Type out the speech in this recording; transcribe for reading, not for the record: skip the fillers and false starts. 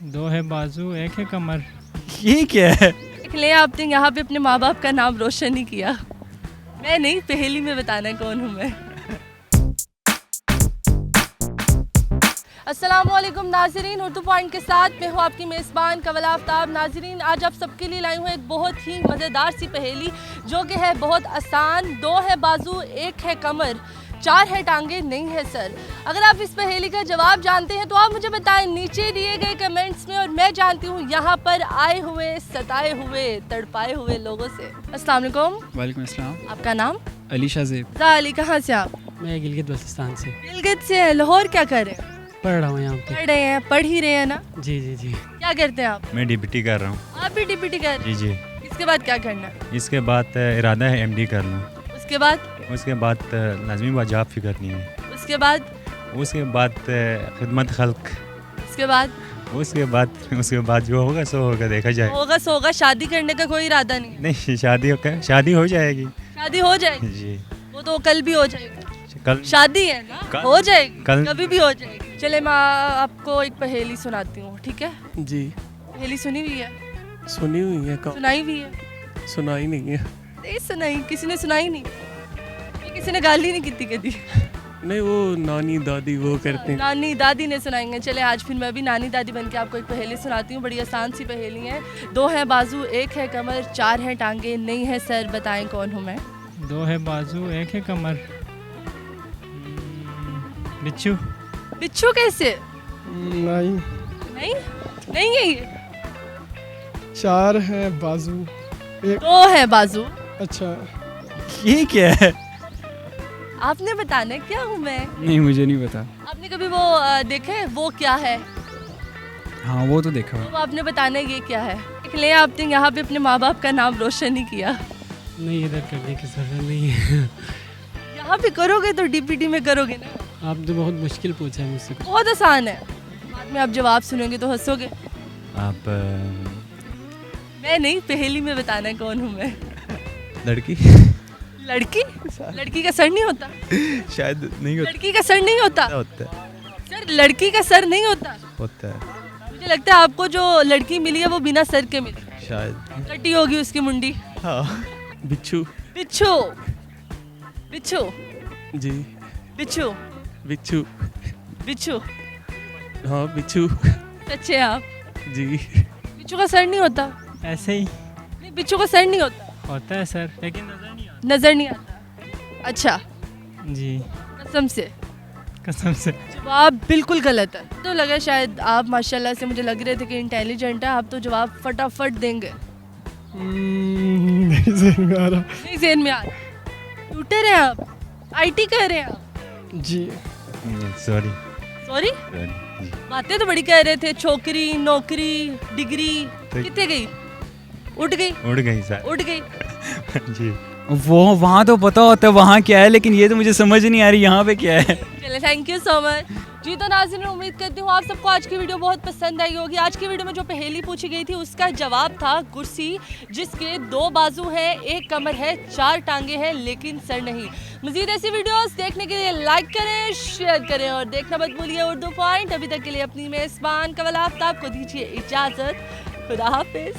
दो है बाजू एक है कमर। ये क्या है? देख लें, आपने यहाँ पे अपने माँ बाप का नाम रोशन नहीं किया। मैं नहीं, पहेली में बताना है कौन हूँ मैं। अस्सलामुअलैकुम नाजरीन, उर्दू पॉइंट के साथ मैं हूँ आपकी मेज़बान कवल आफ्ताब। नाजरीन, आज आप सबके लिए लाई हूँ एक बहुत ही मज़ेदार सी पहेली जो कि है बहुत आसान। दो है बाजू एक है कमर, चार है टांगे नहीं है सर। अगर आप इस पहेली का जवाब जानते हैं तो आप मुझे बताएं नीचे दिए गए कमेंट्स में, और मैं जानती हूँ यहाँ पर आए हुए, सताए हुए, तड़पाए हुए लोगों से। अस्सलाम वालेकुम। वालेकुम अस्सलाम। आपका नाम? अली शाज़ेब। अली, कहाँ से आप? मैं गिलगित बल्तिस्तान से गिलगित से। लाहौर क्या कर रहे हैं? पढ़ रहा हूँ यहाँ पे। पढ़ रहे हैं, पढ़ ही रहे हैं ना? जी जी जी। क्या करते हैं आप? मैं डीपीटी कर रहा हूँ। आप भी डीपीटी कर रहे हैं? जी जी। इसके बाद क्या करना है? इसके बाद इरादा है एमडी कर लूँ। उसके बाद? उसके बाद लाजमी वजाब भी करनी है। उसके बाद? उसके बाद खिदमत खल्क। उसके बाद? उसके बाद जो होगा सो होगा, देखा जाए। होगा सो होगा। शादी करने का कोई इरादा नहीं? नहीं, शादी हो जाएगी। शादी हो जाएगी? जी। वो तो कल भी हो जाएगी। कल शादी है ना, कल- हो जाएगी, कल- कभी भी हो जाएगी। चले, मैं आपको एक पहेली सुनाती हूँ, ठीक है? जी। पहेली सुनी हुई है? सुनी हुई है, कब सुनाई हुई है? सुनाई नहीं है। नहीं सुनाई, किसी ने सुनाई नहीं, ये किसी ने गाली नहीं की कभी। नहीं, वो नानी दादी वो करते हैं। नानी दादी ने सुनाएंगे। चले, आज फिर मैं भी नानी दादी बन के आपको एक पहेली सुनाती हूँ। बड़ी आसान सी पहेली है। दो है बाजू एक है कमर, चार है टांगे नहीं है सर, बताएं कौन हूँ मैं? दो है बाजू एक है कमर। बिच्छू। बिच्छू कैसे? नहीं, नहीं नहीं है ये। चार है बाजू एक। दो है बाजू। अच्छा, ये क्या है? आपने बताना है क्या हूँ मैं। नहीं, मुझे नहीं पता। आपने कभी वो देखे वो क्या है? हाँ, वो तो देखा हुआ। तो आपने बताना है ये क्या है। देख लें, आपने यहाँ पे अपने माँ बाप का नाम रोशन नहीं किया। नहीं, इधर करने की जरूरत नहीं है। यहाँ पे करोगे तो डीपीटी में करोगे ना। आप तो बहुत मुश्किल पूछा है मुझसे। बहुत आसान है, बाद में आप जवाब सुनोगे तो हंसोगे। आप मैं नहीं, पहेली में बताना है कौन हूँ मैं। लड़की। लड़की? लड़की का सर नहीं होता? शायद नहीं लड़की का सर नहीं होता? होता है। सर, लड़की का सर नहीं होता? होता है मुझे लगता है आपको जो लड़की मिली है वो बिना सर के मिली। शायद। कटी होगी उसकी मुंडी। हाँ। बिच्छू। बिच्छू। बिच्छू। जी। बिच्छू। बिच्छू। बिच्छू। हाँ, बिच्छू। सच्चे आप? जी। बिच्छू का सर नहीं होता? ऐसे ही नहीं, बिच्छू का सर नहीं होता। होता है सर, लेकिन नजर नहीं आता। नजर नहीं आता? अच्छा, जी, कसम से? कसम से। जवाब बिल्कुल गलत है। तो लगा शायद आप, माशाल्लाह से मुझे लग रहे थे कि इंटेलिजेंट है आप, तो जवाब फटाफट देंगे। नहीं समझ में आ रहा। नहीं ज़हन में आ रहा। ट्यूटर हैं आप? आईटी कर रहे हैं आप? जी। सॉरी। सॉरी? जी। बातें तो बड़ी कह रहे थे, छोकरी, नौकरी, डिग्री, तो- कितने गई? उठ गई? उड़ गई सर। उठ गई? जी। वो वहाँ तो पता होता है वहाँ क्या है, लेकिन ये तो मुझे समझ नहीं आ रही यहाँ पे क्या है। चले, थैंक यू सो मच। जी तो नाज़रीन, उम्मीद करती हूँ आप सबको आज की वीडियो बहुत पसंद आई होगी। आज की वीडियो में जो पहेली पूछी गई थी उसका जवाब था कुर्सी, जिसके दो बाजू हैं, एक कमर है, चार टांगे हैं, लेकिन सर नहीं। मज़ीद ऐसी वीडियोस देखने के लिए लाइक करें, शेयर करें और देखना मत भूलिए उर्दू पॉइंट। अभी तक के लिए अपनी मेज़बान कवल आफ्ताब को दीजिए इजाज़त। खुदा हाफिज़।